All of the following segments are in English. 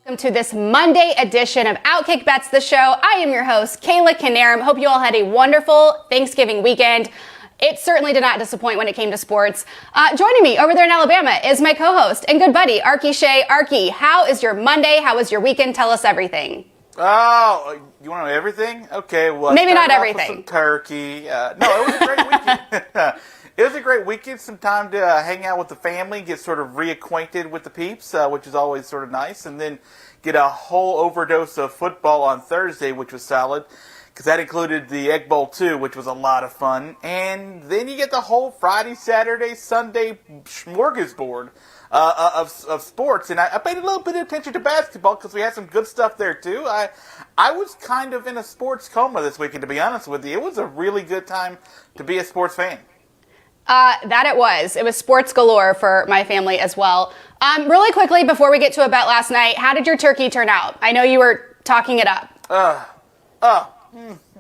Welcome to this Monday edition of OutKick Bets the Show. I am your host, Kayla Knierim. Hope you all had a wonderful Thanksgiving weekend. It certainly did not disappoint when it came to sports. Joining me over there in Alabama is my co-host and good buddy, Arky Shea. Arky, how is your Monday? How was your weekend? Tell us everything. Oh, you want to know everything? Okay, well, maybe not everything. Some turkey. No, it was a great weekend. It was a great weekend. Some time to hang out with the family, get sort of reacquainted with the peeps, which is always sort of nice, and then get a whole overdose of football on Thursday, which was solid, because that included the Egg Bowl too, which was a lot of fun. And then you get the whole Friday, Saturday, Sunday smorgasbord of sports. And I paid a little bit of attention to basketball because we had some good stuff there too. I was kind of in a sports coma this weekend, to be honest with you. It was a really good time to be a sports fan. That it was. It was sports galore for my family as well. Really quickly, before we get to a bet last night, how did your turkey turn out? I know you were talking it up.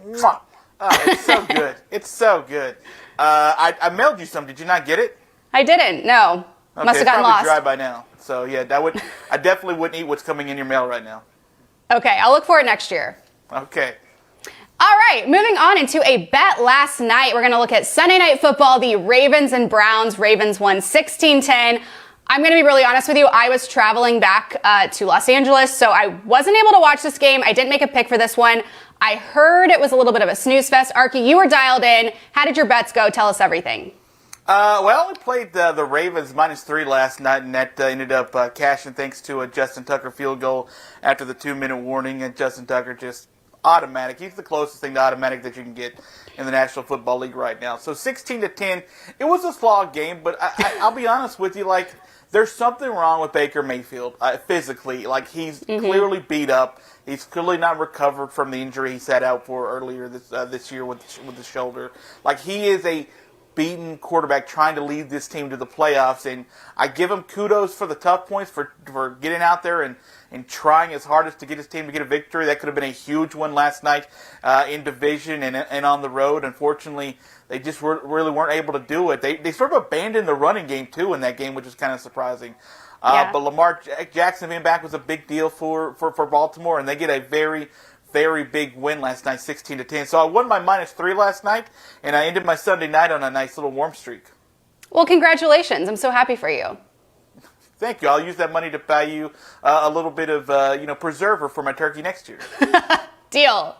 It's so good. It's so good. I mailed you some. Did you not get it? I didn't. No. Okay, must have gotten lost. It's probably dry by now. So yeah, I definitely wouldn't eat what's coming in your mail right now. Okay, I'll look for it next year. Okay. All right, moving on into a bet last night. We're going to look at Sunday Night Football, the Ravens and Browns. Ravens won 16-10. I'm going to be really honest with you. I was traveling back to Los Angeles, so I wasn't able to watch this game. I didn't make a pick for this one. I heard it was a little bit of a snooze fest. Arky, you were dialed in. How did your bets go? Tell us everything. Well, we played the Ravens -3 last night, and that ended up cashing thanks to a Justin Tucker field goal after the 2-minute warning, and Justin Tucker just automatic. He's the closest thing to automatic that you can get in the National Football League right now. So 16-10, it was a slog game, but I'll be honest with you, like, there's something wrong with Baker Mayfield physically. Like, he's clearly beat up. He's clearly not recovered from the injury he sat out for earlier this year with the shoulder. Like, he is a beaten quarterback trying to lead this team to the playoffs, and I give him kudos for the tough points for getting out there and trying his hardest to get his team to get a victory. That could have been a huge one last night in division and on the road. Unfortunately, they just really weren't able to do it. They sort of abandoned the running game too in that game, which is kind of surprising. But Lamar Jackson being back was a big deal for Baltimore, and they get a very, very big win last night, 16-10. So I won my -3 last night, and I ended my Sunday night on a nice little warm streak. Well, congratulations. I'm so happy for you. Thank you. I'll use that money to buy you a little bit of preserver for my turkey next year. Deal.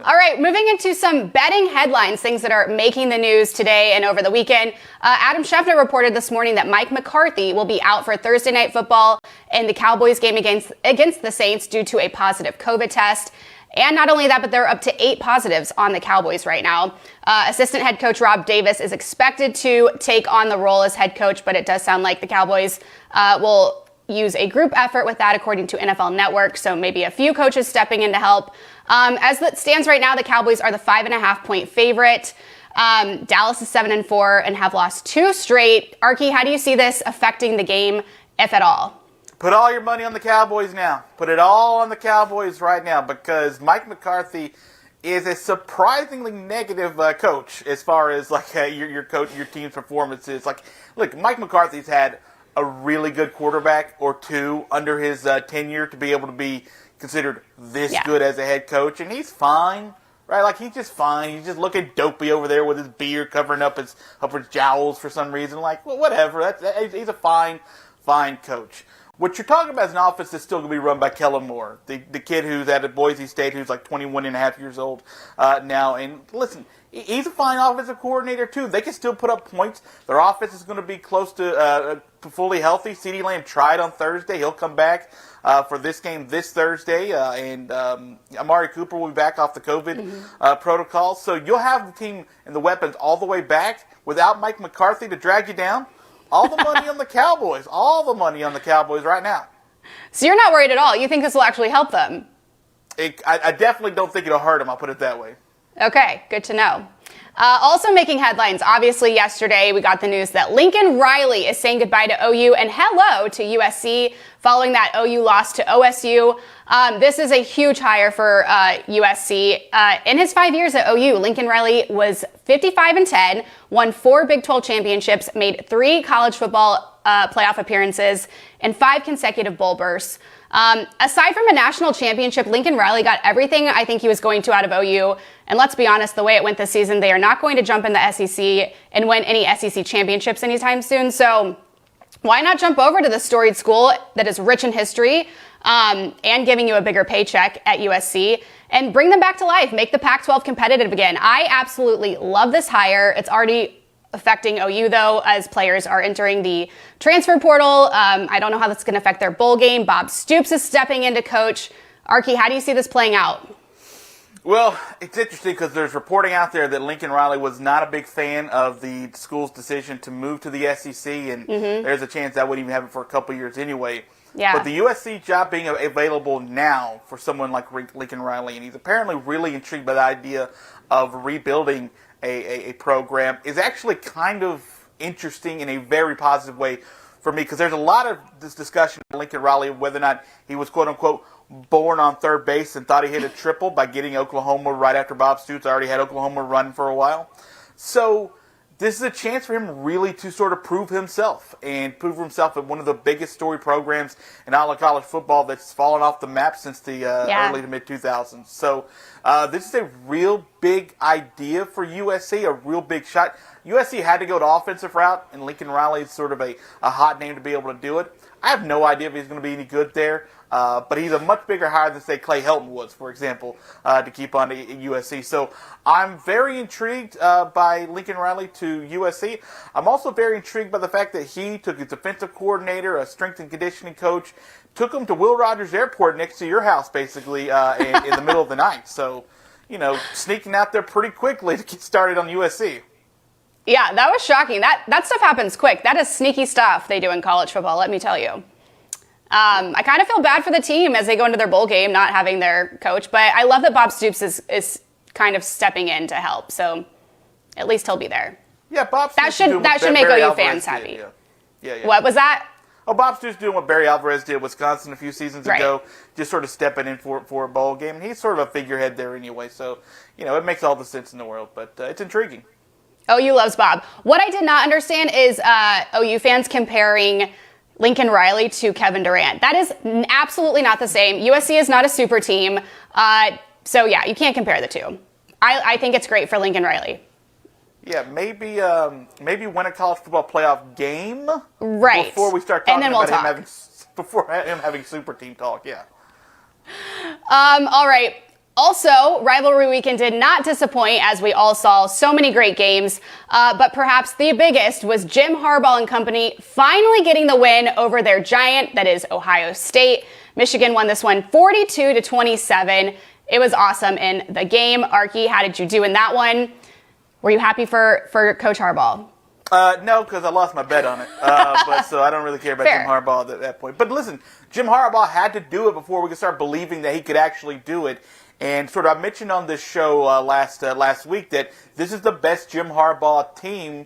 All right, moving into some betting headlines, things that are making the news today and over the weekend. Adam Schefter reported this morning that Mike McCarthy will be out for Thursday Night Football in the Cowboys game against the Saints due to a positive COVID test. And not only that, but there are up to 8 positives on the Cowboys right now. Assistant head coach Rob Davis is expected to take on the role as head coach, but it does sound like the Cowboys will use a group effort with that, according to NFL Network. So maybe a few coaches stepping in to help. As it stands right now, the Cowboys are the 5.5-point favorite. Dallas is 7-4 and have lost 2 straight. Arky, how do you see this affecting the game, if at all? Put all your money on the Cowboys now. Put it all on the Cowboys right now, because Mike McCarthy is a surprisingly negative coach as far as like your team's performances. Like, look, Mike McCarthy's had a really good quarterback or two under his tenure to be able to be considered this good as a head coach, and he's fine, right? Like, he's just fine. He's just looking dopey over there with his beard covering up his jowls for some reason. Like, well, whatever. He's a fine coach. What you're talking about is an offense that's still going to be run by Kellen Moore, the kid who's at Boise State, who's like 21 and a half years old now. And listen, he's a fine offensive coordinator too. They can still put up points. Their offense is going to be close to fully healthy. CeeDee Lamb tried on Thursday. He'll come back for this game this Thursday. And Amari Cooper will be back off the COVID protocol. So you'll have the team and the weapons all the way back without Mike McCarthy to drag you down. All the money on the Cowboys. All the money on the Cowboys right now. So you're not worried at all. You think this will actually help them? I definitely don't think it'll hurt them. I'll put it that way. Okay, good to know. Also making headlines, obviously yesterday we got the news that Lincoln Riley is saying goodbye to OU and hello to USC following that OU loss to OSU. This is a huge hire for USC. In his 5 years at OU, Lincoln Riley was 55-10, won 4 Big 12 championships, made 3 college football playoff appearances and 5 consecutive bowl berths. Aside from a national championship, Lincoln Riley got everything I think he was going to out of OU. And let's be honest, the way it went this season, they are not going to jump in the SEC and win any SEC championships anytime soon. So why not jump over to the storied school that is rich in history and giving you a bigger paycheck at USC and bring them back to life, make the Pac-12 competitive again. I absolutely love this hire. It's already affecting OU, though, as players are entering the transfer portal. I don't know how that's going to affect their bowl game. Bob Stoops is stepping in to coach. Arky, how do you see this playing out? Well, it's interesting because there's reporting out there that Lincoln Riley was not a big fan of the school's decision to move to the SEC, and there's a chance that wouldn't even happen for a couple years anyway. Yeah. But the USC job being available now for someone like Lincoln Riley, and he's apparently really intrigued by the idea of rebuilding a program, is actually kind of interesting in a very positive way for me, because there's a lot of this discussion of Lincoln Riley, whether or not he was quote-unquote born on third base and thought he hit a triple by getting Oklahoma right after Bob Stoops already had Oklahoma running for a while. So this is a chance for him really to sort of prove himself and prove himself at one of the biggest story programs in all of college football that's fallen off the map since the early to mid-2000s. So this is a real big idea for USC, a real big shot. USC had to go the offensive route, and Lincoln Riley is sort of a hot name to be able to do it. I have no idea if he's going to be any good there, but he's a much bigger hire than, say, Clay Helton was, for example, to keep on at USC. So I'm very intrigued by Lincoln Riley to USC. I'm also very intrigued by the fact that he took his defensive coordinator, a strength and conditioning coach, took him to Will Rogers Airport next to your house, basically, in the middle of the night. So, you know, sneaking out there pretty quickly to get started on USC. Yeah, that was shocking. That stuff happens quick. That is sneaky stuff they do in college football, let me tell you. I kind of feel bad for the team as they go into their bowl game, not having their coach, but I love that Bob Stoops is kind of stepping in to help, so at least he'll be there. Yeah, Bob Stoops that should make OU fans happy. Yeah. What was that? Oh, Bob Stoops doing what Barry Alvarez did at Wisconsin a few seasons ago, just sort of stepping in for a bowl game, and he's sort of a figurehead there anyway, so, you know, it makes all the sense in the world, but it's intriguing. OU loves Bob. What I did not understand is OU fans comparing Lincoln Riley to Kevin Durant. That is absolutely not the same. USC is not a super team. So, yeah, you can't compare the two. I think it's great for Lincoln Riley. Yeah, maybe win a college football playoff game before we start talking and then about him having super team talk, yeah. All right. Also, rivalry weekend did not disappoint, as we all saw so many great games, but perhaps the biggest was Jim Harbaugh and company finally getting the win over their giant, that is Ohio State. Michigan won this one 42-27. It was awesome in the game. Arky, how did you do in that one? Were you happy for Coach Harbaugh? No, because I lost my bet on it. So I don't really care about Jim Harbaugh at that point. But listen, Jim Harbaugh had to do it before we could start believing that he could actually do it. And sort of I mentioned on this show last week that this is the best Jim Harbaugh team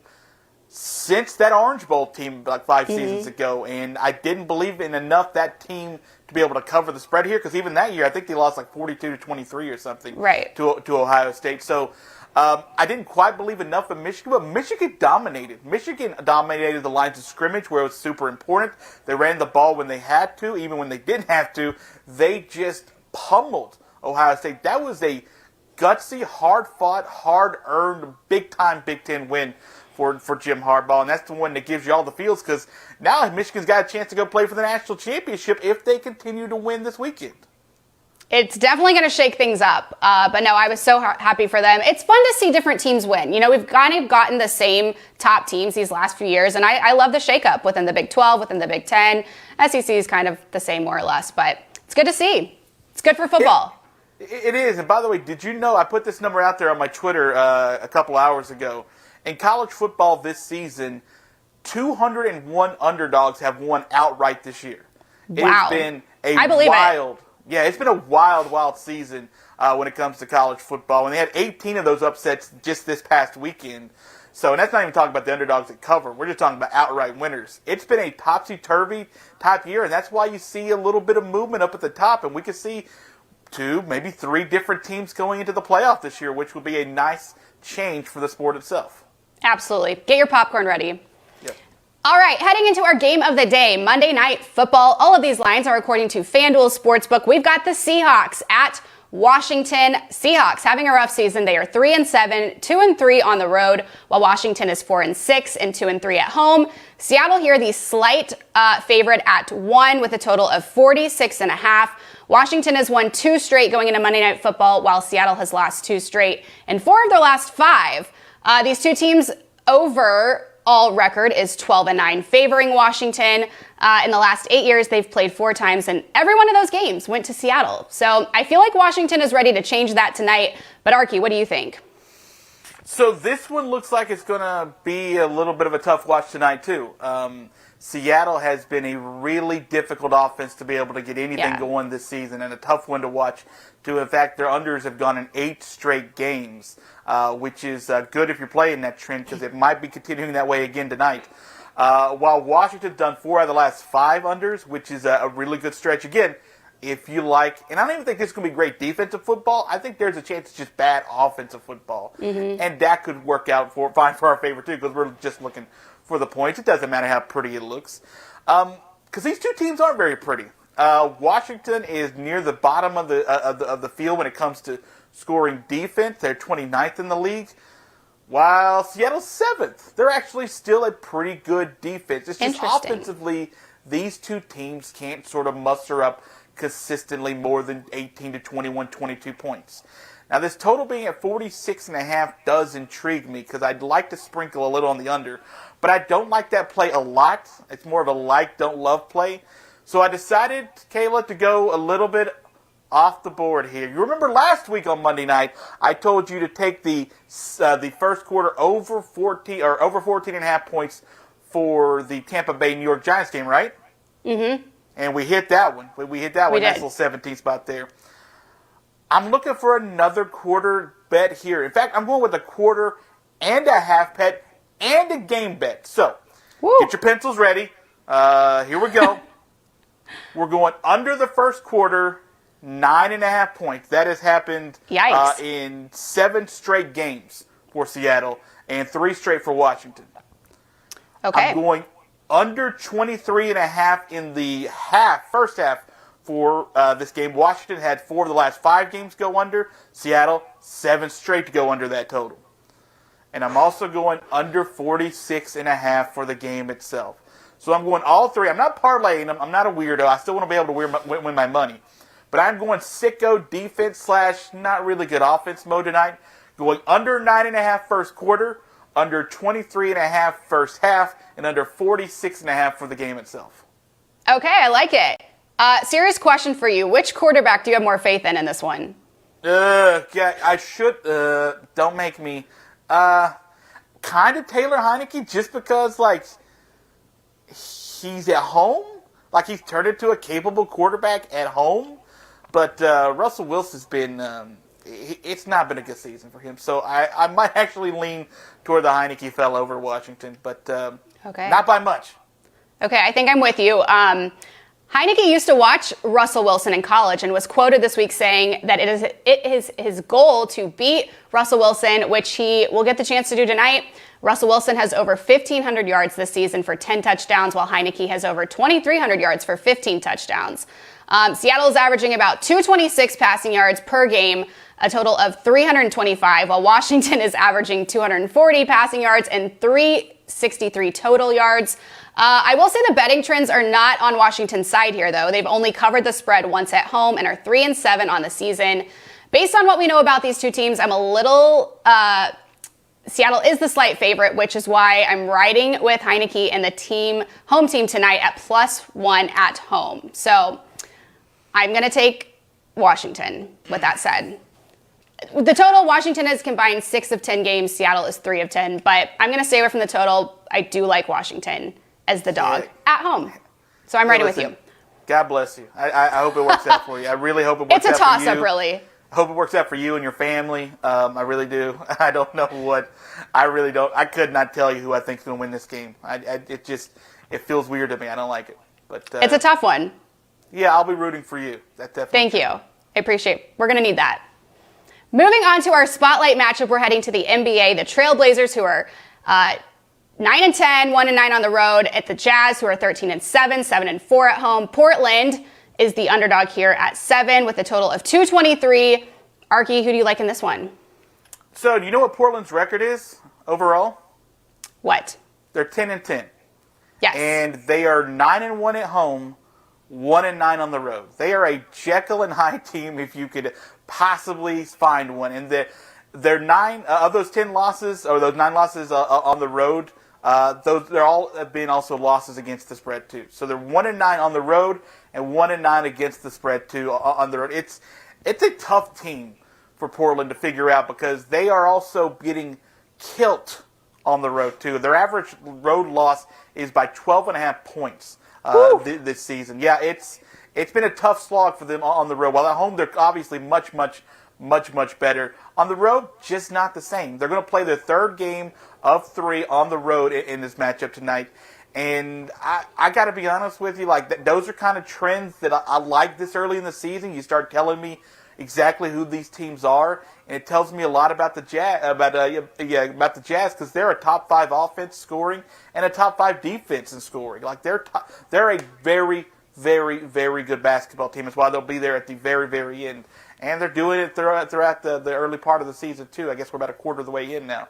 since that Orange Bowl team like 5 seasons ago. And I didn't believe in enough that team to be able to cover the spread here, because even that year I think they lost like 42-23 or something to Ohio State. So I didn't quite believe enough in Michigan, but Michigan dominated. Michigan dominated the lines of scrimmage where it was super important. They ran the ball when they had to. Even when they didn't have to, they just pummeled Ohio State. That was a gutsy, hard-fought, hard-earned, big-time Big Ten win for Jim Harbaugh, and that's the one that gives you all the feels, because now Michigan's got a chance to go play for the national championship if they continue to win this weekend. It's definitely going to shake things up, but no, I was so happy for them. It's fun to see different teams win. You know, we've kind of gotten the same top teams these last few years, and I love the shakeup within the Big 12, within the Big 10. SEC is kind of the same more or less, but it's good to see. It's good for football. It is, and by the way, did you know I put this number out there on my Twitter a couple hours ago? In college football this season, 201 underdogs have won outright this year. Wow. It's been it's been a wild season when it comes to college football. And they had 18 of those upsets just this past weekend. So, and that's not even talking about the underdogs that cover. We're just talking about outright winners. It's been a topsy-turvy type year, and that's why you see a little bit of movement up at the top. And we could see 2, maybe 3 different teams going into the playoff this year, which would be a nice change for the sport itself. Absolutely. Get your popcorn ready. Yep. All right, heading into our game of the day, Monday Night Football. All of these lines are according to FanDuel Sportsbook. We've got the Seahawks at Washington. Seahawks having a rough season. They are 3-7, 2-3 on the road, while Washington is 4-6 and 2-3 at home. Seattle here, the slight favorite at 1 with a total of 46.5. Washington has won 2 straight going into Monday Night Football, while Seattle has lost 2 straight in 4 of their last 5. These two teams overall record is 12-9, favoring Washington. In the last 8 years, they've played 4 times, and every one of those games went to Seattle. So I feel like Washington is ready to change that tonight. But Arky, what do you think? So this one looks like it's going to be a little bit of a tough watch tonight, too. Seattle has been a really difficult offense to be able to get anything going this season, and a tough one to watch, too. In fact, their unders have gone in 8 straight games, which is good if you're playing that trend, because it might be continuing that way again tonight. While Washington's done 4 out of the last 5 unders, which is a really good stretch. Again, if you like, and I don't even think this is going to be great defensive football. I think there's a chance it's just bad offensive football. Mm-hmm. And that could work out fine for our favor, too, because we're just looking for the points. It doesn't matter how pretty it looks. Because these two teams aren't very pretty. Washington is near the bottom of the field when it comes to scoring defense. They're 29th in the league. While Seattle's 7th, they're actually still a pretty good defense. It's just offensively, these two teams can't sort of muster up consistently more than 18 to 21, 22 points. Now, this total being at 46.5 does intrigue me, because I'd like to sprinkle a little on the under, but I don't like that play a lot. It's more of a like, don't love play. So I decided, Kayla, to go a little bit off the board here. You remember last week on Monday night, I told you to take the first quarter over 14.5 points for the Tampa Bay New York Giants game, right? Mm-hmm. And we hit that one. We hit that one. Nice little 17 spot there. I'm looking for another quarter bet here. In fact, I'm going with a quarter and a half bet and a game bet. So, get your pencils ready. Here we go. We're going under the first quarter, 9.5 points. That has happened in 7 straight games for Seattle and 3 straight for Washington. Okay. I'm going under 23.5 in the first half for this game. Washington had 4 of the last 5 games go under. Seattle, 7 straight to go under that total. And I'm also going under 46.5 for the game itself. So I'm going all 3. I'm not parlaying them. I'm not a weirdo. I still want to be able to win my money. But I'm going sicko defense / not really good offense mode tonight. Going under 9.5 first quarter, under 23.5 first half, and under 46.5 for the game itself. Okay, I like it. Serious question for you. Which quarterback do you have more faith in this one? I should. Don't make me. Kind of Taylor Heineke, just because, he's at home. He's turned into a capable quarterback at home. But Russell Wilson's been, it's not been a good season for him. So I might actually lean toward the Heineke fell over Washington, but not by much. Okay, I think I'm with you. Heineke used to watch Russell Wilson in college and was quoted this week saying that it is his goal to beat Russell Wilson, which he will get the chance to do tonight. Russell Wilson has over 1,500 yards this season for 10 touchdowns, while Heineke has over 2,300 yards for 15 touchdowns. Seattle is averaging about 226 passing yards per game, a total of 325, while Washington is averaging 240 passing yards and 363 total yards. I will say the betting trends are not on Washington's side here, though. They've only covered the spread once at home and are 3-7 on the season. Based on what we know about these two teams, I'm a little... Seattle is the slight favorite, which is why I'm riding with Heineke and the home team tonight at +1 at home. So I'm going to take Washington, with that said. The total, Washington has combined 6 of 10 games. Seattle is 3 of 10. But I'm going to stay away from the total. I do like Washington as the dog at home. So I'm riding with you. God bless you. I hope it works out for you. I really hope it works out for you. It's a toss-up, really. I hope it works out for you and your family. I really do. I don't know what. I really don't. I could not tell you who I think is going to win this game. It feels weird to me. I don't like it. But it's a tough one. Yeah, I'll be rooting for you. That definitely. Thank you. I appreciate it. We're going to need that. Moving on to our spotlight matchup, we're heading to the NBA. The Trailblazers, who are 9-10, 1-9 on the road at the Jazz, who are 13-7, 7-4 at home. Portland is the underdog here at 7 with a total of 223. Arky, who do you like in this one? So, do you know what Portland's record is overall? What? They're 10-10. Yes. And they are 9-1 at home, 1-9 on the road. They are a Jekyll and Hyde team if you could possibly find one. And they're 9 of those 10 losses, or those 9 losses on the road. They're all have been also losses against the spread too. So they're 1-9 on the road and 1-9 against the spread too on the road. It's a tough team for Portland to figure out because they are also getting killed on the road too. Their average road loss is by 12.5 points this season. Yeah, it's been a tough slog for them on the road. While at home they're obviously much better. On the road, just not the same. They're going to play their third game of 3 on the road in this matchup tonight. And I got to be honest with you, like those are kind of trends that I like this early in the season. You start telling me exactly who these teams are, and it tells me a lot about the Jazz, about the Jazz, because they're a top 5 offense scoring and a top 5 defense in scoring. Like they're a very, very, very good basketball team. That's why they'll be there at the very, very end. And they're doing it throughout the early part of the season, too. I guess we're about a quarter of the way in now.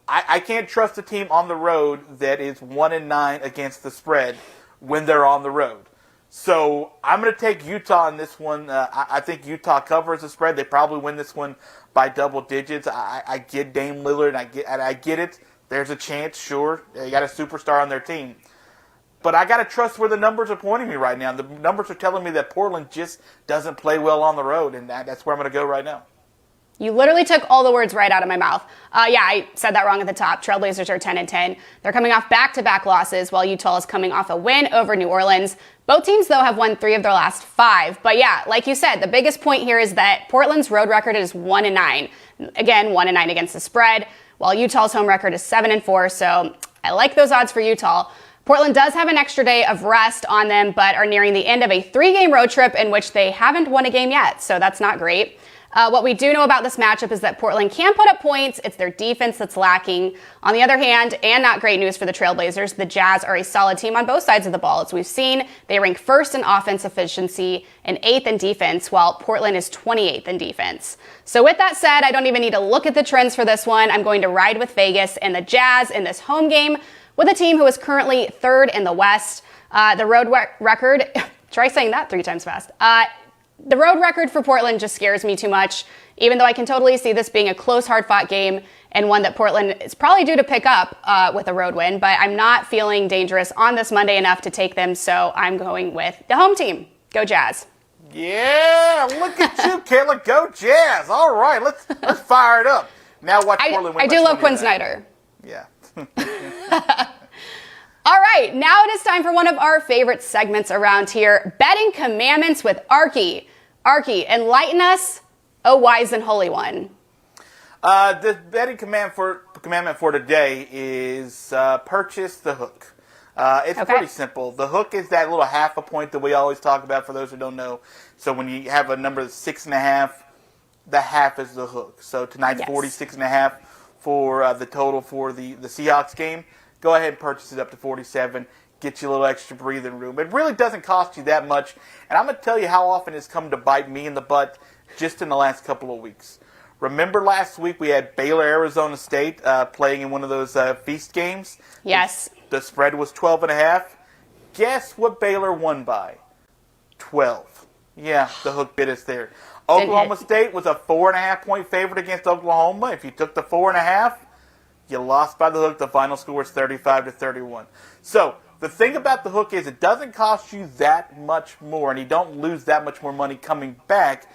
I can't trust a team on the road that is 1-9 against the spread when they're on the road. So I'm going to take Utah in this one. I think Utah covers the spread. They probably win this one by double digits. I get Dame Lillard, and I get it. There's a chance, sure. They got a superstar on their team. But I got to trust where the numbers are pointing me right now. The numbers are telling me that Portland just doesn't play well on the road, and that's where I'm going to go right now. You literally took all the words right out of my mouth. Yeah, I said that wrong at the top. Trailblazers are 10-10. They're coming off back-to-back losses, while Utah is coming off a win over New Orleans. Both teams, though, have won 3 of their last 5. But yeah, like you said, the biggest point here is that Portland's road record is 1-9. Again, 1-9 against the spread, while Utah's home record is 7-4. So I like those odds for Utah. Portland does have an extra day of rest on them, but are nearing the end of a 3-game road trip in which they haven't won a game yet, so that's not great. What we do know about this matchup is that Portland can put up points. It's their defense that's lacking. On the other hand, and not great news for the Trailblazers, the Jazz are a solid team on both sides of the ball. As we've seen, they rank first in offense efficiency and 8th in defense, while Portland is 28th in defense. So with that said, I don't even need to look at the trends for this one. I'm going to ride with Vegas and the Jazz in this home game with a team who is currently 3rd in the West. The road record, try saying that 3 times fast. The road record for Portland just scares me too much, even though I can totally see this being a close, hard-fought game and one that Portland is probably due to pick up with a road win, but I'm not feeling dangerous on this Monday enough to take them, so I'm going with the home team. Go Jazz. Yeah, look at you, Kayla. Go Jazz. All right, let's fire it up. Now watch Portland win. I do love Quinn Snyder. Yeah. All right, now it is time for one of our favorite segments around here, Betting Commandments with Arky. Arky, enlighten us, O wise and holy one. The betting commandment for today is purchase the hook. It's pretty simple. The hook is that little half a point that we always talk about for those who don't know. So when you have a number that's 6.5, the half is the hook. So tonight's 46.5 for the total for the Seahawks game. Go ahead and purchase it up to 47. Get you a little extra breathing room. It really doesn't cost you that much. And I'm going to tell you how often it's come to bite me in the butt just in the last couple of weeks. Remember last week we had Baylor, Arizona State playing in one of those feast games? Yes. The spread was 12.5. Guess what Baylor won by? 12. Yeah, the hook bit us there. Oklahoma State was a 4.5-point favorite against Oklahoma. If you took the 4.5, you lost by the hook. The final score is 35-31. So the thing about the hook is it doesn't cost you that much more, and you don't lose that much more money coming back,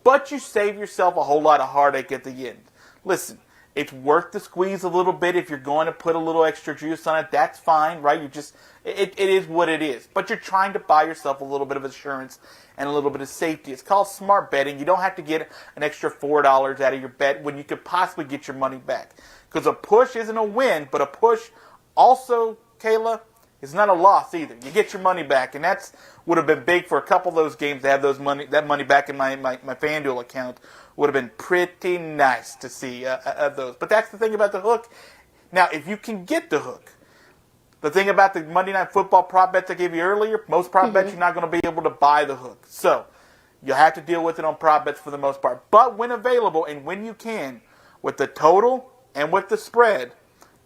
but you save yourself a whole lot of heartache at the end. Listen, it's worth the squeeze a little bit. If you're going to put a little extra juice on it, that's fine, right? It is what it is. But you're trying to buy yourself a little bit of assurance and a little bit of safety. It's called smart betting. You don't have to get an extra $4 out of your bet when you could possibly get your money back. Because a push isn't a win, but a push also, Kayla, is not a loss either. You get your money back, and that's would have been big for a couple of those games to have that money back in my FanDuel account. Would have been pretty nice to see those. But that's the thing about the hook. Now, if you can get the hook, the thing about the Monday Night Football prop bets I gave you earlier, most prop bets you're not going to be able to buy the hook. So you'll have to deal with it on prop bets for the most part. But when available and when you can, with the total and with the spread,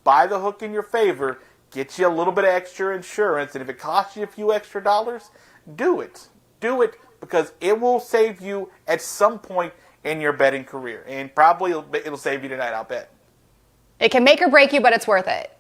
buy the hook in your favor, get you a little bit of extra insurance, and if it costs you a few extra dollars, do it. Do it because it will save you at some point in your betting career. And probably it'll save you tonight, I'll bet. It can make or break you, but it's worth it,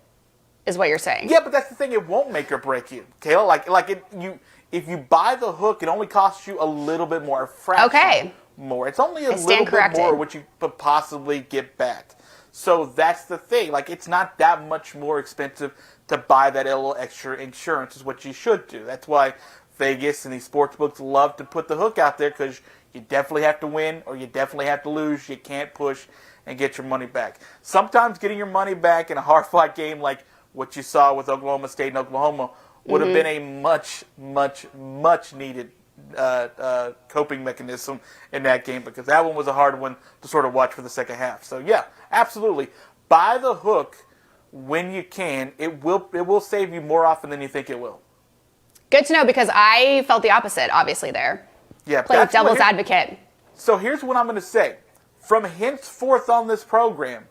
is what you're saying. Yeah, but that's the thing. It won't make or break you, Kayla. If you buy the hook, it only costs you a little bit more, a fraction more. It's only a little bit more what you could possibly get back. So that's the thing. Like, it's not that much more expensive to buy that little extra insurance is what you should do. That's why Vegas and these sports books love to put the hook out there, because you definitely have to win or you definitely have to lose. You can't push and get your money back. Sometimes getting your money back in a hard-fought game like what you saw with Oklahoma State and Oklahoma would have been a much, much, much needed coping mechanism in that game, because that one was a hard one to sort of watch for the second half. So yeah, absolutely. Buy the hook when you can. It will save you more often than you think it will. Good to know, because I felt the opposite, obviously, there. Yeah, play devil's advocate. So here's what I'm going to say. From henceforth on this program,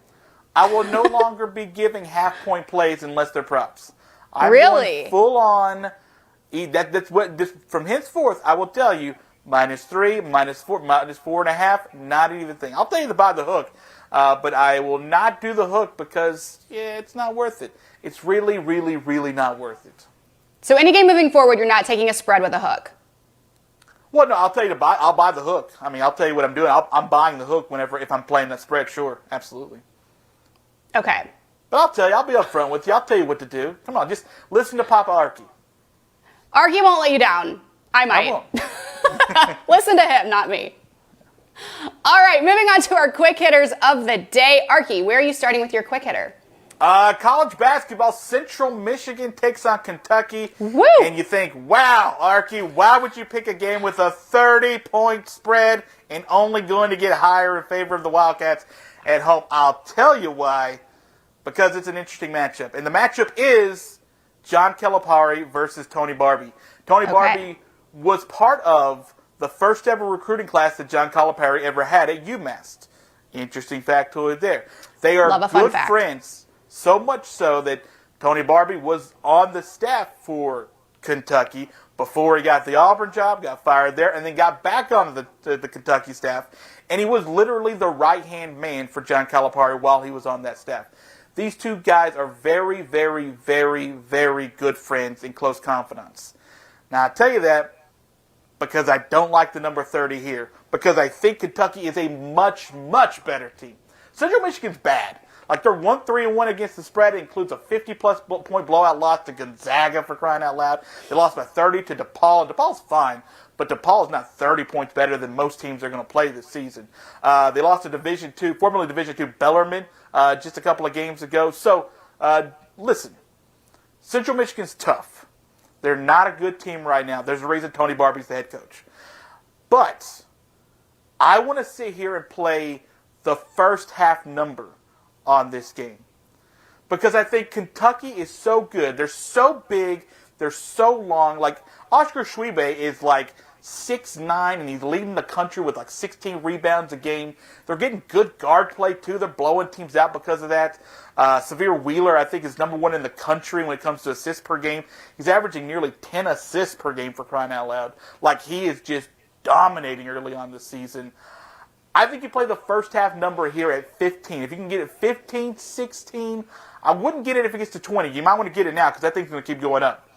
I will no longer be giving half-point plays unless they're props. I'm going full on. That's what. From henceforth, I will tell you, -3, -4, -4.5, not even thing. I'll tell you to buy the hook, but I will not do the hook because it's not worth it. It's really, really, really not worth it. So any game moving forward, you're not taking a spread with a hook. Well, no, I'll tell you to buy. I'll buy the hook. I mean, I'll tell you what I'm doing. I'm buying the hook if I'm playing that spread. Sure, absolutely. Okay. But I'll tell you, I'll be upfront with you. I'll tell you what to do. Come on, just listen to Papa Arky. Arky won't let you down. I might. I won't. Listen to him, not me. All right, moving on to our quick hitters of the day. Arky, where are you starting with your quick hitter? College basketball, Central Michigan takes on Kentucky. Woo! And you think, wow, Arky, why would you pick a game with a 30-point spread and only going to get higher in favor of the Wildcats at home? I'll tell you why. Because it's an interesting matchup. And the matchup is John Calipari versus Tony Barbie. Tony Barbie was part of the first ever recruiting class that John Calipari ever had at UMass. Interesting factoid there. They are good friends. So much so that Tony Barbie was on the staff for Kentucky before he got the Auburn job, got fired there, and then got back on the Kentucky staff. And he was literally the right-hand man for John Calipari while he was on that staff. These two guys are very, very, very, very good friends in close confidants. Now, I tell you that because I don't like the number 30 here, because I think Kentucky is a much, much better team. Central Michigan's bad. Like, they're 1-3-1 against the spread. It includes a 50-plus point blowout loss to Gonzaga, for crying out loud. They lost by 30 to DePaul. DePaul's fine, but DePaul's not 30 points better than most teams they're going to play this season. They lost to formerly Division II Bellarmine, just a couple of games ago. So, listen, Central Michigan's tough. They're not a good team right now. There's a reason Tony Barbie's the head coach. But I want to sit here and play the first half number on this game, because I think Kentucky is so good. They're so big. They're so long. Like, Oscar Schwebe is like 6'9", and he's leading the country with like 16 rebounds a game. They're getting good guard play, too. They're blowing teams out because of that. Severe Wheeler, I think, is number one in the country when it comes to assists per game. He's averaging nearly 10 assists per game, for crying out loud. Like, he is just dominating early on this season. I think you play the first half number here at 15. If you can get it 15, 16, I wouldn't get it if it gets to 20. You might want to get it now because I think it's going to keep going up.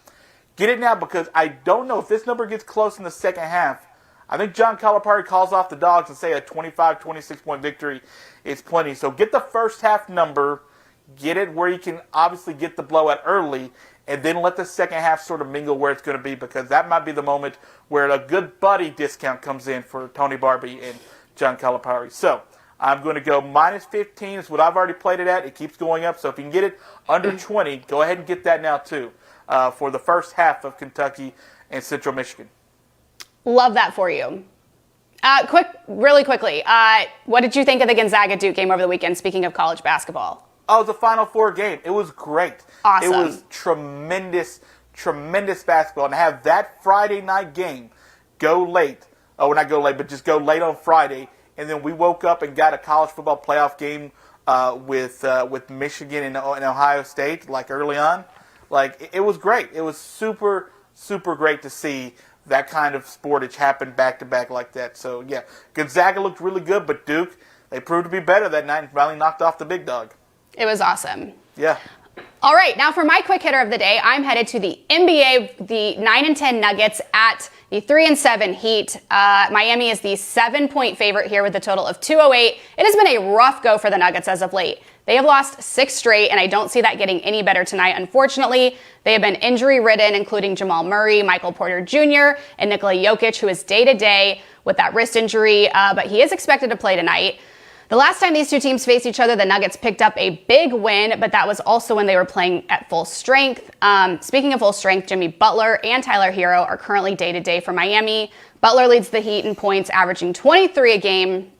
Get it now because I don't know if this number gets close in the second half. I think John Calipari calls off the Dogs and say a 25, 26-point victory is plenty. So get the first half number, get it where you can obviously get the blowout early, and then let the second half sort of mingle where it's going to be, because that might be the moment where a good buddy discount comes in for Tony Barbie and John Calipari. So I'm going to go -15 is what I've already played it at. It keeps going up. So if you can get it under 20, go ahead and get that now too for the first half of Kentucky and Central Michigan. Love that for you. Really quickly, what did you think of the Gonzaga-Duke game over the weekend, speaking of college basketball? Oh, it was a Final Four game. It was great. Awesome. It was tremendous basketball. And to have that Friday night game go late, not go late, but just go late on Friday, and then we woke up and got a college football playoff game with Michigan and Ohio State, like early on. Like, it was great. It was super great to see that kind of sportage happen back-to-back like that. So, yeah, Gonzaga looked really good, but Duke, they proved to be better that night and finally knocked off the big dog. It was awesome. Yeah. All right, now for my quick hitter of the day, I'm headed to the NBA, the 9-10 Nuggets at the 3-7 Heat. Miami is the 7-point favorite here with a total of 208. It has been a rough go for the Nuggets as of late. They have lost 6 straight, and I don't see that getting any better tonight, unfortunately. They have been injury-ridden, including Jamal Murray, Michael Porter Jr., and Nikola Jokic, who is day-to-day with that wrist injury, but he is expected to play tonight. The last time these two teams faced each other, the Nuggets picked up a big win, but that was also when they were playing at full strength. Speaking of full strength, Jimmy Butler and Tyler Hero are currently day-to-day for Miami. Butler leads the Heat in points, averaging 23 a game.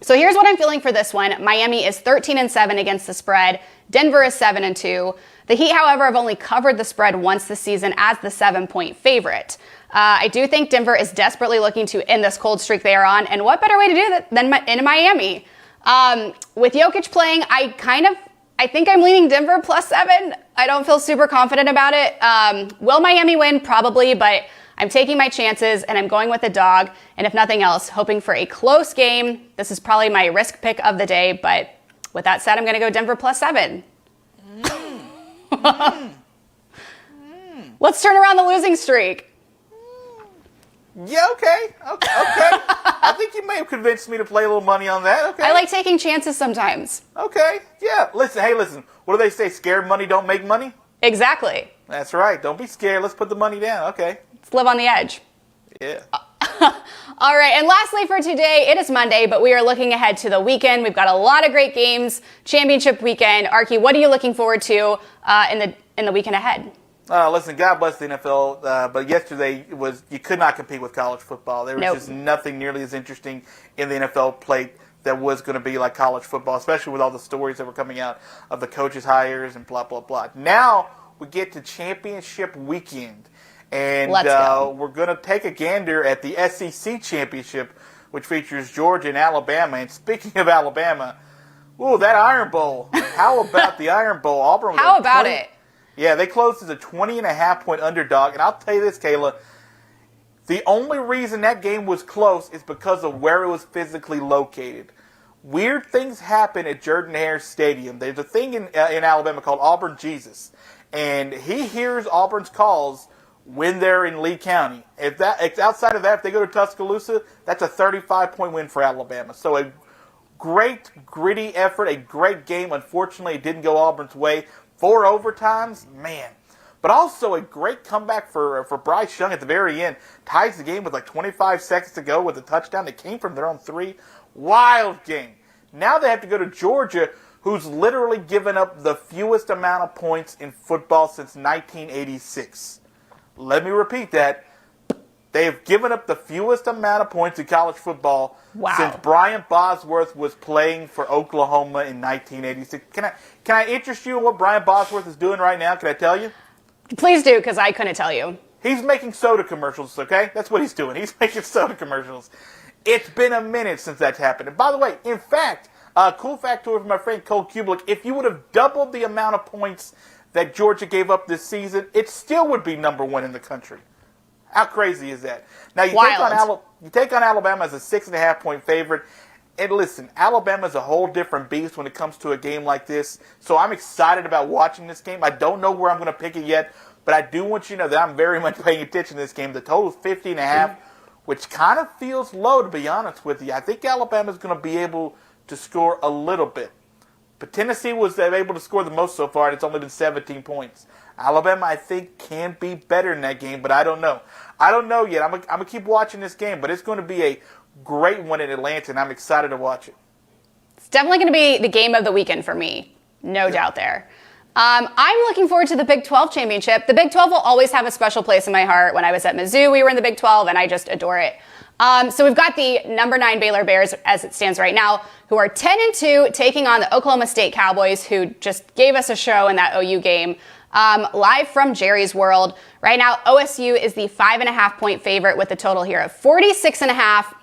So here's what I'm feeling for this one. Miami is 13-7 against the spread. Denver is 7-2. The Heat, however, have only covered the spread once this season as the 7-point favorite. I do think Denver is desperately looking to end this cold streak they are on, and what better way to do that than in Miami? With Jokic playing, I think I'm leaning Denver +7. I don't feel super confident about it. Will Miami win? Probably, but I'm taking my chances and I'm going with the dog. And if nothing else, hoping for a close game. This is probably my risk pick of the day, but with that said, I'm going to go Denver +7. Let's turn around the losing streak. Yeah, okay. I think you may have convinced me to play a little money on that. Okay. I like taking chances sometimes. Okay, yeah. Listen. What do they say? Scared money don't make money? Exactly. That's right. Don't be scared. Let's put the money down. Okay. Let's live on the edge. Yeah. All right, and lastly for today, it is Monday, but we are looking ahead to the weekend. We've got a lot of great games, championship weekend. Arky, what are you looking forward to in the weekend ahead? Listen, God bless the NFL, but yesterday you could not compete with college football. There was just nothing nearly as interesting in the NFL plate that was going to be like college football, especially with all the stories that were coming out of the coaches' hires and blah, blah, blah. Now we get to championship weekend, and we're going to take a gander at the SEC championship, which features Georgia and Alabama. And speaking of Alabama, that Iron Bowl. How about the Iron Bowl? Auburn was How about it? Yeah, they closed as a 20.5-point underdog. And I'll tell you this, Kayla, the only reason that game was close is because of where it was physically located. Weird things happen at Jordan-Hare Stadium. There's a thing in Alabama called Auburn Jesus. And he hears Auburn's calls when they're in Lee County. If outside of that, if they go to Tuscaloosa, that's a 35-point win for Alabama. So a great, gritty effort, a great game. Unfortunately, it didn't go Auburn's way. 4 overtimes, man. But also a great comeback for Bryce Young at the very end. Ties the game with like 25 seconds to go with a touchdown that came from their own 3. Wild game. Now they have to go to Georgia, who's literally given up the fewest amount of points in football since 1986. Let me repeat that. They have given up the fewest amount of points in college football since Brian Bosworth was playing for Oklahoma in 1986. Can I interest you in what Brian Bosworth is doing right now? Can I tell you? Please do, because I couldn't tell you. He's making soda commercials, okay? That's what he's doing. He's making soda commercials. It's been a minute since that's happened. And by the way, in fact, cool factoid from my friend Cole Kubelik, if you would have doubled the amount of points that Georgia gave up this season, it still would be number 1 in the country. How crazy is that? Now, you take on Alabama as a 6.5-point favorite. And listen, Alabama's a whole different beast when it comes to a game like this. So I'm excited about watching this game. I don't know where I'm going to pick it yet, but I do want you to know that I'm very much paying attention to this game. The total is 50.5, which kind of feels low, to be honest with you. I think Alabama's going to be able to score a little bit. But Tennessee was able to score the most so far, and it's only been 17 points. Alabama, I think, can be better in that game, but I don't know. I don't know yet. I'm going to keep watching this game, but it's going to be a great one in Atlanta, and I'm excited to watch it. It's definitely going to be the game of the weekend for me. No doubt there. I'm looking forward to the Big 12 championship. The Big 12 will always have a special place in my heart. When I was at Mizzou, we were in the Big 12, and I just adore it. So we've got the number 9 Baylor Bears as it stands right now, who are 10-2, taking on the Oklahoma State Cowboys, who just gave us a show in that OU game. Live from Jerry's World. Right now, OSU is the 5.5-point favorite with a total here of 46.5.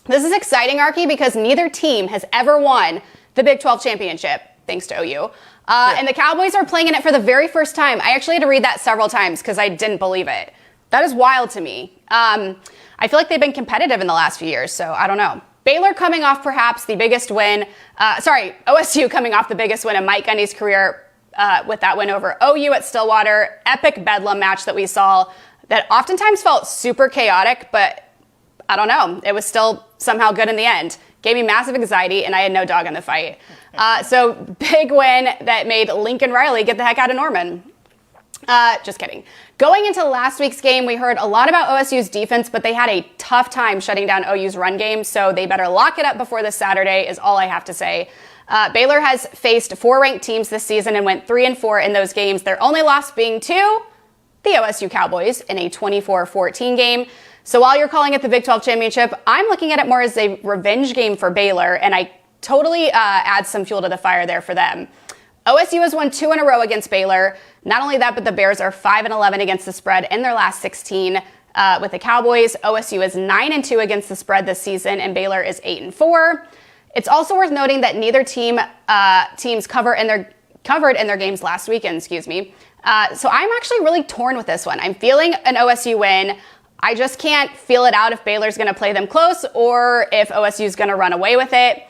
This is exciting, Arky, because neither team has ever won the Big 12 championship, thanks to OU. And the Cowboys are playing in it for the very first time. I actually had to read that several times because I didn't believe it. That is wild to me. I feel like they've been competitive in the last few years, so I don't know. Baylor coming off perhaps the biggest win. OSU coming off the biggest win in Mike Gundy's career with that win over OU at Stillwater. Epic bedlam match that we saw that oftentimes felt super chaotic, but I don't know. It was still somehow good in the end. Gave me massive anxiety, and I had no dog in the fight. So big win that made Lincoln Riley get the heck out of Norman. Just kidding. Going into last week's game, we heard a lot about OSU's defense, but they had a tough time shutting down OU's run game, so they better lock it up before this Saturday is all I have to say. Baylor has faced 4 ranked teams this season and went 3-4 in those games. Their only loss being to the OSU Cowboys in a 24-14 game. So while you're calling it the Big 12 championship, I'm looking at it more as a revenge game for Baylor, and I totally add some fuel to the fire there for them. OSU has won 2 in a row against Baylor. Not only that, but the Bears are 5-11 against the spread in their last 16 with the Cowboys. OSU is 9-2 against the spread this season, and Baylor is 8-4. It's also worth noting that neither teams covered in their games last weekend. So I'm actually really torn with this one. I'm feeling an OSU win. I just can't feel it out if Baylor's going to play them close or if OSU's going to run away with it.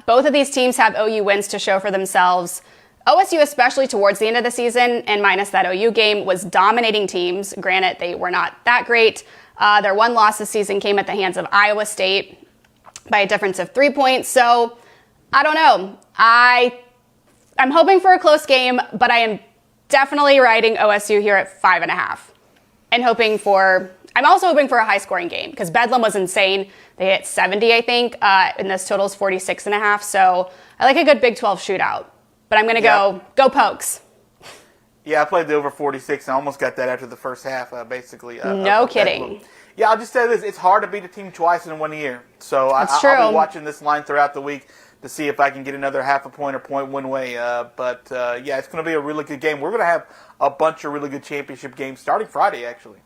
Both of these teams have OU wins to show for themselves. OSU, especially towards the end of the season, and minus that OU game, was dominating teams. Granted, they were not that great. Their one loss this season came at the hands of Iowa State by a difference of 3 points. So, I don't know. I'm hoping for a close game, but I am definitely riding OSU here at 5.5. And I'm also hoping for a high-scoring game because Bedlam was insane. They hit 70, I think, and this total is 46.5. So I like a good Big 12 shootout. But I'm going to go Pokes. Yeah, I played the over 46 and I almost got that after the first half, basically. No kidding. Yeah, I'll just say this. It's hard to beat a team twice in 1 year. So I'll be watching this line throughout the week to see if I can get another half a point or point one way. But it's going to be a really good game. We're going to have a bunch of really good championship games starting Friday, actually.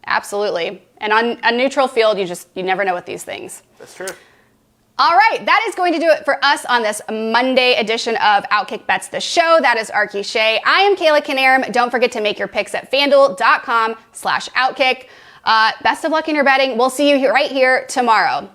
Absolutely. And on a neutral field, you never know with these things. That's true. All right, that is going to do it for us on this Monday edition of OutKick Bets, the show. That is Arky Shea. I am Kayla Knierim. Don't forget to make your picks at FanDuel.com/Outkick. Best of luck in your betting. We'll see you right here tomorrow.